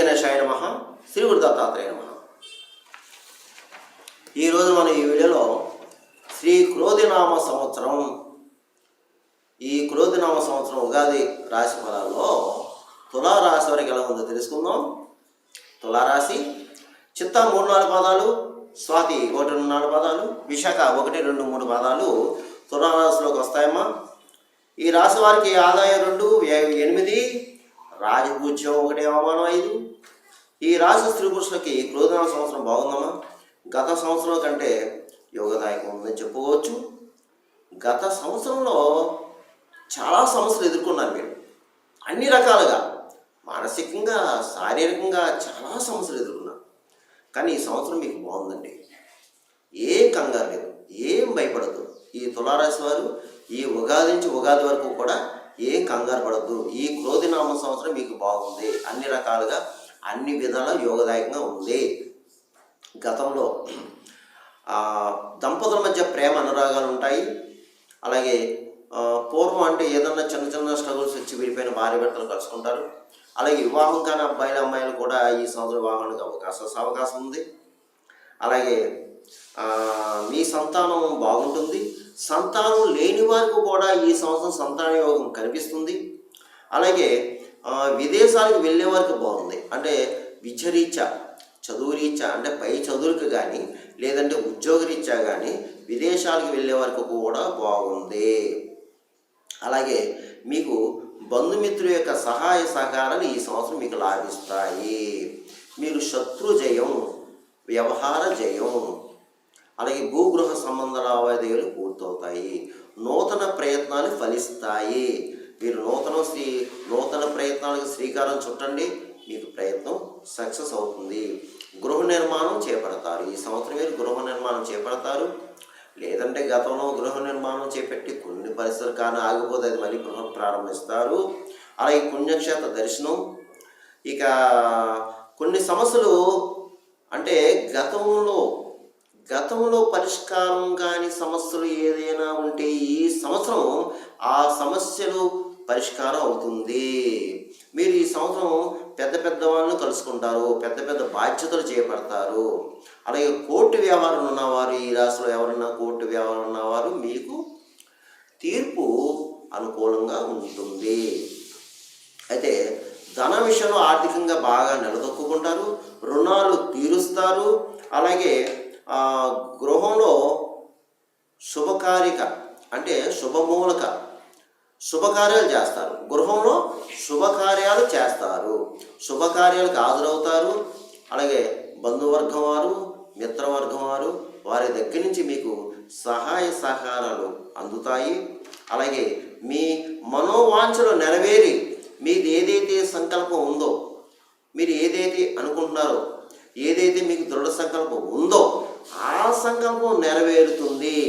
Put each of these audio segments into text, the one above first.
గణేశాయ నమః. శ్రీ గురు దత్తాత్రేయ నమః. ఈరోజు మనం ఈ వీడియోలో శ్రీ క్రోధినామ సంవత్సరం, ఈ క్రోధినామ సంవత్సరం ఉగాది రాశి ఫలాల్లో తులారాశి వారికి ఎలా ఉందో తెలుసుకుందాం. తులారాశి చిత్త 3-4 పాదాలు, స్వాతి 1-4 పాదాలు, విశాఖ 1-2-3 పాదాలు తులారాశిలోకి వస్తాయమ్మా. ఈ రాశి వారికి ఆదాయం 2, వ్యయం 8, రాజపూజ్యం 1, అవమానం 5. ఈ రాశి స్త్రీ పురుషులకి క్రోధినామ సంవత్సరం బాగుందమ్మా. గత సంవత్సరం కంటే యోగదాయకం ఉందని చెప్పుకోవచ్చు. గత సంవత్సరంలో చాలా సమస్యలు ఎదుర్కొన్నారు మీరు, అన్ని రకాలుగా మానసికంగా, శారీరకంగా చాలా సమస్యలు ఎదుర్కొన్నారు. కానీ ఈ సంవత్సరం మీకు బాగుందండి. ఏం కంగారు లేదు, ఏం భయపడద్దు. ఈ తులారాశి వారు ఈ ఉగాది నుంచి ఉగాది వరకు కూడా ఏం కంగారు పడద్దు. ఈ క్రోధినామ సంవత్సరం మీకు బాగుంది, అన్ని రకాలుగా అన్ని విధాల యోగదాయకంగా ఉంది. గతంలో దంపతుల మధ్య ప్రేమ అనురాగాలు ఉంటాయి. అలాగే పూర్వం అంటే ఏదన్నా చిన్న చిన్న స్ట్రగుల్స్ వచ్చి విడిపోయిన భార్య భర్తలు కలుసుకుంటారు. అలాగే వివాహం కాని అబ్బాయిలు అమ్మాయిలు కూడా ఈ సంవత్సరం వివాహానికి అవకాశం ఉంది. అలాగే మీ సంతానం బాగుంటుంది. సంతానం లేని వారికి కూడా ఈ సంవత్సరం సంతాన యోగం కనిపిస్తుంది. అలాగే విదేశాలకు వెళ్ళే వారికి బాగుంది. అంటే విద్యరీత్యా, చదువు రీత్యా, అంటే పై చదువులకు కానీ లేదంటే ఉద్యోగరీత్యా కానీ విదేశాలకు వెళ్ళే వారికి కూడా బాగుంది. అలాగే మీకు బంధుమిత్రుల యొక్క సహాయ సహకారాలు ఈ సంవత్సరం మీకు లాభిస్తాయి. మీరు శత్రు జయం, వ్యవహార జయం, అలాగే భూగృహ సంబంధ లావాదేవీలు పూర్తవుతాయి. నూతన ప్రయత్నాలు ఫలిస్తాయి. మీరు నూతన ప్రయత్నాలకు శ్రీకారం చుట్టండి, మీకు ప్రయత్నం సక్సెస్ అవుతుంది. గృహ నిర్మాణం చేపడతారు. ఈ సంవత్సరం మీరు గృహ నిర్మాణం చేపడతారు. లేదంటే గతంలో గృహ నిర్మాణం చేపట్టి కొన్ని పరిస్థితుల కారణం ఆగిపోతే అది మళ్ళీ గృహం ప్రారంభిస్తారు. అలాగే పుణ్యక్షేత్ర దర్శనం. ఇక కొన్ని సమస్యలు అంటే గతంలో పరిష్కారం కాని సమస్యలు ఏదైనా ఉంటే ఈ సంవత్సరం ఆ సమస్యలు పరిష్కారం అవుతుంది. మీరు ఈ సంవత్సరం పెద్ద వాళ్ళను కలుసుకుంటారు, పెద్ద బాధ్యతలు చేపడతారు. అలాగే కోర్టు వ్యవహారం ఉన్నవారు, ఈ రాశిలో ఎవరన్నా కోర్టు వ్యవహారం ఉన్నవారు మీకు తీర్పు అనుకూలంగా ఉంటుంది. అయితే ధన విషయంలో ఆర్థికంగా బాగా నిలదొక్కుంటారు, రుణాలు తీరుస్తారు. అలాగే గృహంలో శుభకార్యక అంటే శుభమూలక శుభకార్యాలు చేస్తారు. గృహంలో శుభకార్యాలు చేస్తారు, శుభకార్యాలకు హాజరవుతారు. అలాగే బంధువర్గం వారు, మిత్రవర్గం వారు, వారి దగ్గర నుంచి మీకు సహాయ సహకారాలు అందుతాయి. అలాగే మీ మనోవాంఛలు నెరవేరి మీది ఏదైతే సంకల్పం ఉందో, మీరు ఏదైతే అనుకుంటున్నారో, ఏదైతే మీకు దృఢ సంకల్పం ఉందో ఆ సంకల్పం నెరవేరుతుంది.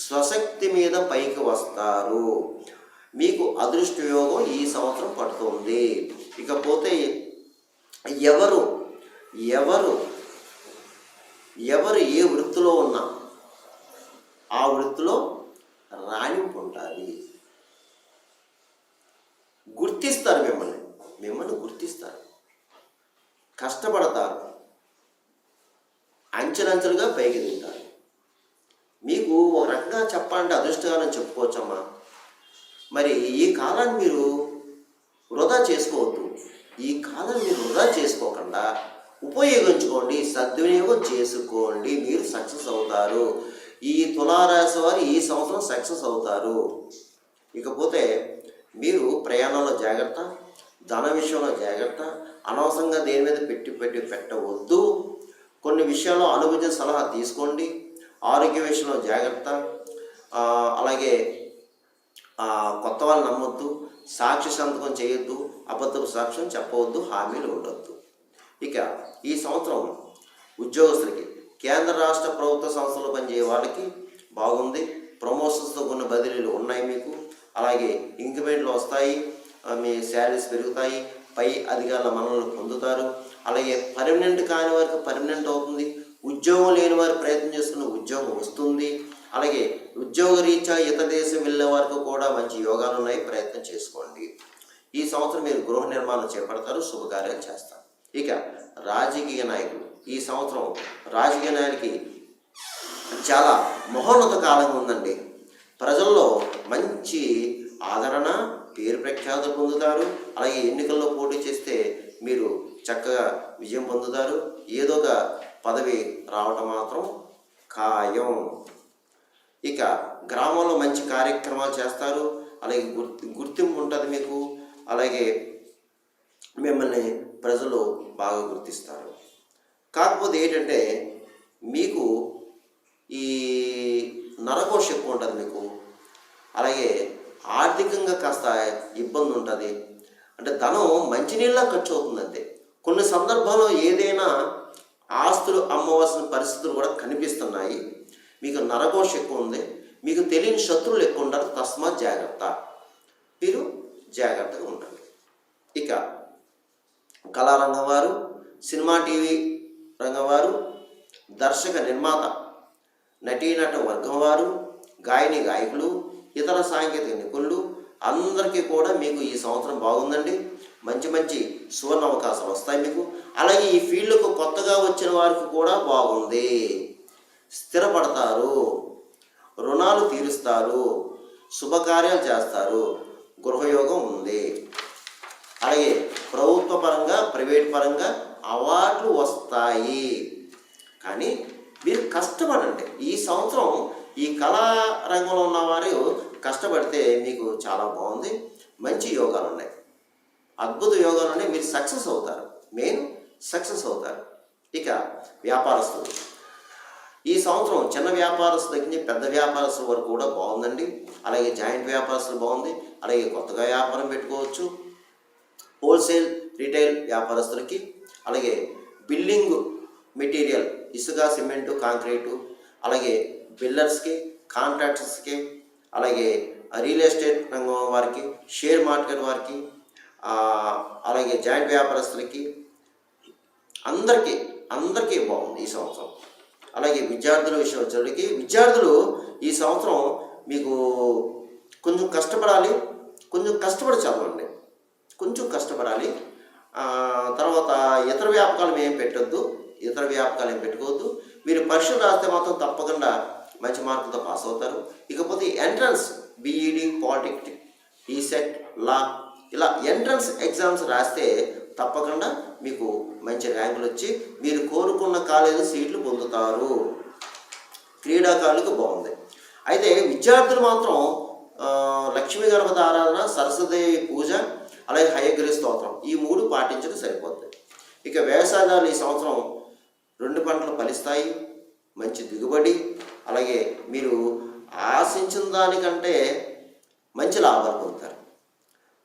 స్వశక్తి మీద పైకి వస్తారు. మీకు అదృష్ట యోగం ఈ సంవత్సరం పడుతుంది. ఇకపోతే ఎవరు ఏ వృత్తిలో ఉన్నా ఆ వృత్తిలో రాణింపు ఉంటుంది. గుర్తిస్తారు, మిమ్మల్ని గుర్తిస్తారు. కష్టపడతారు, అంచెలంచెలుగా పైకి దిగుతారు. మీకు ఒక రకంగా చెప్పాలంటే అదృష్టకాలం చెప్పుకోవచ్చమ్మా. మరి ఈ కాలాన్ని మీరు వృధా చేసుకోవద్దు. ఈ కాలాన్ని మీరు వృధా చేసుకోకుండా ఉపయోగించుకోండి, సద్వినియోగం చేసుకోండి. మీరు సక్సెస్ అవుతారు. ఈ తులారాశి వారు ఈ సంవత్సరం సక్సెస్ అవుతారు. ఇకపోతే మీరు ప్రయాణంలో జాగ్రత్త, ధన విషయంలో జాగ్రత్త. అనవసరంగా దేని మీద పెట్టవద్దు. కొన్ని విషయాల్లో అనుభవించిన సలహా తీసుకోండి. ఆరోగ్య విషయంలో జాగ్రత్త. అలాగే కొత్త వాళ్ళు నమ్మొద్దు, సాక్షి సంతకం చేయొద్దు, అబద్ధపు సాక్ష్యం చెప్పవద్దు, హామీలు ఉండొద్దు. ఇక ఈ సంవత్సరం ఉద్యోగస్తులకి, కేంద్ర రాష్ట్ర ప్రభుత్వ సంస్థలు పనిచేయే వాళ్ళకి బాగుంది. ప్రమోషన్స్తో కొన్ని బదిలీలు ఉన్నాయి మీకు. అలాగే ఇంక్రిమెంట్లు వస్తాయి, మీ శాలరీస్ పెరుగుతాయి, పై అధికారుల మన్ననలు పొందుతారు. అలాగే పర్మనెంట్ కాని వారికి పర్మనెంట్ అవుతుంది. ఉద్యోగం లేని వారు ప్రయత్నం చేసుకున్న ఉద్యోగం వస్తుంది. అలాగే ఉద్యోగ రీత్యా ఇతర దేశం వెళ్ళే వారికి కూడా మంచి యోగాలు ఉన్నాయి, ప్రయత్నం చేసుకోండి. ఈ సంవత్సరం మీరు గృహ నిర్మాణం చేపడతారు, శుభకార్యాలు చేస్తారు. ఇక రాజకీయ నాయకులు, ఈ సంవత్సరం రాజకీయ నాయకులకి చాలా మహోన్నత కాలంగా ఉందండి. ప్రజల్లో మంచి ఆదరణ, పేరు ప్రఖ్యాతులు పొందుతారు. అలాగే ఎన్నికల్లో పోటీ చేస్తే మీరు చక్కగా విజయం పొందుతారు. ఏదో ఒక పదవి రావటం మాత్రం ఖాయం. ఇక గ్రామంలో మంచి కార్యక్రమాలు చేస్తారు. అలాగే గుర్తింపు ఉంటుంది మీకు. అలాగే మిమ్మల్ని ప్రజలు బాగా గుర్తిస్తారు. కాకపోతే ఏంటంటే మీకు ఈ నరకోశ ఎక్కువ ఉంటుంది మీకు. అలాగే ఆర్థికంగా కాస్త ఇబ్బంది ఉంటుంది. అంటే ధనం మంచినీళ్ళ ఖర్చు అవుతుంది అంతే. కొన్ని సందర్భాల్లో ఏదైనా ఆస్తులు అమ్మవలసిన పరిస్థితులు కూడా కనిపిస్తున్నాయి. మీకు నరకోశ ఎక్కువ ఉంది. మీకు తెలియని శత్రువులు ఎక్కువ ఉంటారు. తస్మాత్ జాగ్రత్త, మీరు జాగ్రత్తగా ఉండండి. ఇక కళారంగం వారు, సినిమా టీవీ రంగం వారు, దర్శక నిర్మాత నటీనట వర్గం వారు, గాయని గాయకులు, ఇతర సాంకేతిక నిపుణులు అందరికీ కూడా మీకు ఈ సంవత్సరం బాగుందండి. మంచి మంచి సువర్ణ అవకాశాలు వస్తాయి మీకు. అలాగే ఈ ఫీల్డ్కు కొత్తగా వచ్చిన వారికి కూడా బాగుంది. స్థిరపడతారు, రుణాలు తీరుస్తారు, శుభకార్యాలు చేస్తారు, గృహయోగం ఉంది. అలాగే ప్రభుత్వ పరంగా, ప్రైవేట్ పరంగా అవార్డులు వస్తాయి. కానీ మీరు కష్టపడండి. ఈ సంవత్సరం ఈ కళా రంగంలో ఉన్నవారు కష్టపడితే మీకు చాలా బాగుంది. మంచి యోగాలు ఉన్నాయి, అద్భుత యోగాలు ఉన్నాయి. మీరు సక్సెస్ అవుతారు, మెయిన్ సక్సెస్ అవుతారు. ఇక వ్యాపారస్తులు, ఈ సంవత్సరం చిన్న వ్యాపారస్తుల దగ్గర నుంచి పెద్ద వ్యాపారస్తుల వరకు కూడా బాగుందండి. అలాగే జాయింట్ వ్యాపారస్తులు బాగుంది. అలాగే కొత్తగా వ్యాపారం పెట్టుకోవచ్చు. హోల్సేల్, రిటైల్ వ్యాపారస్తులకి, అలాగే బిల్డింగ్ మెటీరియల్, ఇసుక, సిమెంటు, కాంక్రీటు, అలాగే బిల్డర్స్కి, కాంట్రాక్టర్స్కి, అలాగే రియల్ ఎస్టేట్ రంగం వారికి, షేర్ మార్కెట్ వారికి, అలాగే జాయింట్ వ్యాపారస్తులకి, అందరికీ బాగుంది ఈ సంవత్సరం. అలాగే విద్యార్థుల విషయం వచ్చేటికి, విద్యార్థులు ఈ సంవత్సరం మీకు కొంచెం కష్టపడాలి. కొంచెం కష్టపడి చదవండి, కొంచెం కష్టపడాలి. తర్వాత ఇతర వ్యాపకాలు ఏం పెట్టుకోవద్దు. మీరు పరీక్షలు రాస్తే మాత్రం తప్పకుండా మంచి మార్కులతో పాస్ అవుతారు. ఇకపోతే ఎంట్రన్స్, బీఈడి, పాలిటెక్నిక్, ఈసెట్, లా, ఇలా ఎంట్రన్స్ ఎగ్జామ్స్ రాస్తే తప్పకుండా మీకు మంచి ర్యాంకులు వచ్చి మీరు కోరుకున్న కాలేజీ సీట్లు పొందుతారు. క్రీడాకారులకు బాగుంది. అయితే విద్యార్థులు మాత్రం లక్ష్మీ గణపతి ఆరాధన, సరస్వదేవి పూజ, అలాగే హయగ్రీవ స్తోత్రం, ఈ 3 పాటించడం సరిపోతుంది. ఇక వ్యవసాయదారులు ఈ సంవత్సరం 2 పంటలు ఫలిస్తాయి, మంచి దిగుబడి, అలాగే మీరు ఆశించిన దానికంటే మంచి లాభాలు పొందుతారు.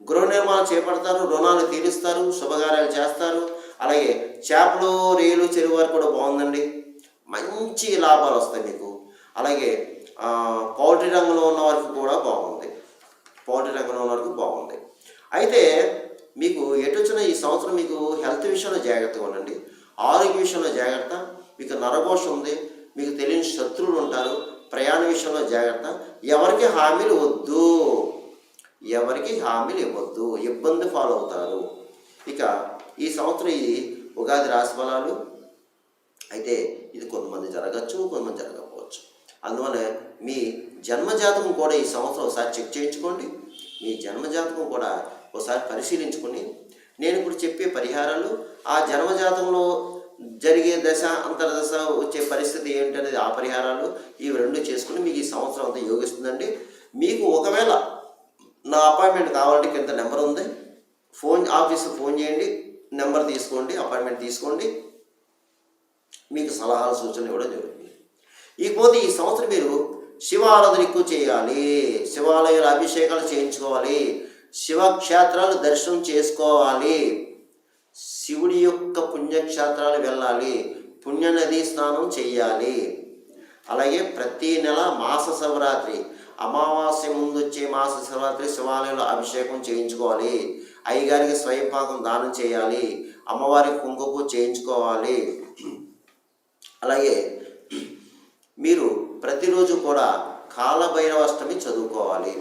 గృహ నిర్మాణం చేపడతారు, రుణాలు తీరుస్తారు, శుభకార్యాలు చేస్తారు. అలాగే చేపలు, రేలు, చెరువు వారికి కూడా బాగుందండి, మంచి లాభాలు వస్తాయి మీకు. అలాగే పౌల్ట్రీ రంగంలో ఉన్న వారికి కూడా బాగుంది. అయితే మీకు ఎటు వచ్చిన ఈ సంవత్సరం మీకు హెల్త్ విషయంలో జాగ్రత్తగా ఉండండి, ఆరోగ్య విషయంలో జాగ్రత్త. మీకు నరఘోష ఉంది, మీకు తెలియని శత్రువులు ఉంటారు. ప్రయాణ విషయంలో జాగ్రత్త. ఎవరికి హామీలు ఇవ్వద్దు, ఇబ్బంది ఫాలో అవుతారు. ఇక ఈ సంవత్సరం ఇది ఉగాది రాశి ఫలాలు. అయితే ఇది కొంతమంది జరగచ్చు, కొంతమంది జరగకపోవచ్చు. అందువల్ల మీ జన్మజాతకం కూడా ఈ సంవత్సరం ఒకసారి చెక్ చేయించుకోండి. మీ జన్మజాతకం కూడా ఒకసారి పరిశీలించుకొని, నేను ఇప్పుడు చెప్పే పరిహారాలు, ఆ జన్మజాతకంలో జరిగే దశ, అంతర్దశ వచ్చే పరిస్థితి ఏంటనేది, ఆ పరిహారాలు ఇవి 2 చేసుకుని మీకు ఈ సంవత్సరం అంతా యోగిస్తుందండి. మీకు ఒకవేళ నా అపాయింట్మెంట్ కావాలంటే కింద నెంబర్ ఉంది, ఆఫీస్కి ఫోన్ చేయండి, నెంబర్ తీసుకోండి, అపాయింట్మెంట్ తీసుకోండి, మీకు సలహాలు, సూచనలు ఇవ్వడం జరుగుతుంది. ఇకపోతే ఈ సంవత్సరం మీరు శివ ఆరాధన ఎక్కువ చేయాలి, శివాలయాల అభిషేకాలు చేయించుకోవాలి, శివక్షేత్రాలు దర్శనం చేసుకోవాలి, శివుడి యొక్క పుణ్యక్షేత్రాలు వెళ్ళాలి, పుణ్యనది స్నానం చేయాలి. అలాగే ప్రతి నెల మాస శివరాత్రి, అమావాస్య ముందు వచ్చే మాస శివరాత్రి శివాలయంలో అభిషేకం చేయించుకోవాలి, అయ్యగారికి స్వయంపాకం దానం చేయాలి, అమ్మవారికి కుంకుమ చేయించుకోవాలి. అలాగే మీరు ప్రతిరోజు కూడా కాలభైరవ అష్టమి చదువుకోవాలి.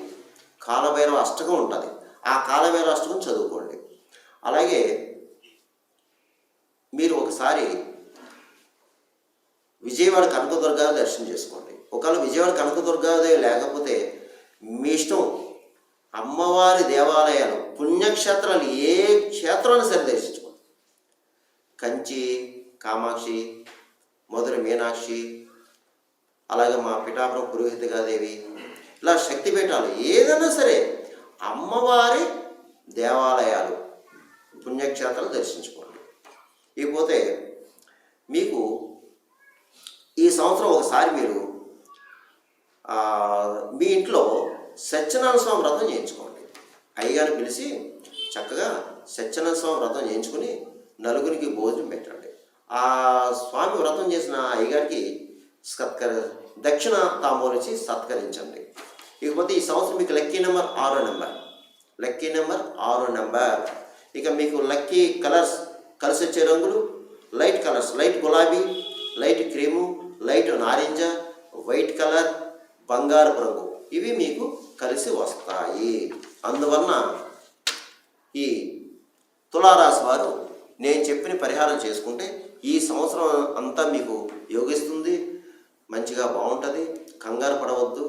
కాలభైరవ అష్టకం ఉంటుంది, ఆ కాలభైరవ అష్టకం చదువుకోండి. అలాగే ఒకసారి విజయవాడ కనకదుర్గాదేవి దర్శనం చేసుకోండి. ఒకవేళ విజయవాడ కనకదుర్గాదేవి లేకపోతే మీ ఇష్టం, అమ్మవారి దేవాలయాలు పుణ్యక్షేత్రాలు ఏ క్షేత్రాన్ని సరి దర్శించుకోండి. కంచి కామాక్షి, మధుర మీనాక్షి, అలాగే మా పిఠాపురం పురోహితగాదేవి, ఇలా శక్తిపీఠాలు ఏదైనా సరే అమ్మవారి దేవాలయాలు పుణ్యక్షేత్రాలు దర్శించుకోండి. ఇకపోతే మీకు ఈ సంవత్సరం ఒకసారి మీరు మీ ఇంట్లో సత్యనారాయణ స్వామి వ్రతం చేయించుకోండి. అయ్యగారిని పిలిచి చక్కగా సత్యనారాయణ స్వామి వ్రతం చేయించుకుని నలుగురికి భోజనం పెట్టండి. ఆ స్వామి వ్రతం చేసిన అయ్యగారికి దక్షిణ తాంబూలించి సత్కరించండి. ఇకపోతే ఈ సంవత్సరం మీకు lucky number 6 number, lucky number 6 number. ఇక మీకు లక్కీ కలర్స్, కలిసి వచ్చే రంగులు లైట్ కలర్స్, లైట్ గులాబీ, లైట్ క్రీము, లైట్ నారింజ, వైట్ కలర్, బంగారపు రంగు, ఇవి మీకు కలిసి వస్తాయి. అందువలన ఈ తులారాశి వారు నేను చెప్పిన పరిహారం చేసుకుంటే ఈ సంవత్సరం అంతా మీకు యోగిస్తుంది, మంచిగా బాగుంటుంది. కంగారు పడవద్దు,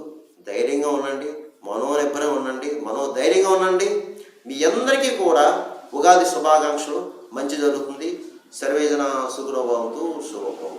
ధైర్యంగా ఉండండి, మనోనిబ్బరంగా ఉండండి, మనోధైర్యంగా ఉండండి. మీ అందరికీ కూడా ఉగాది శుభాకాంక్షలు. మంచి జరుగుతుంది. సర్వేజన సుఖనో భవంతు. శుభం.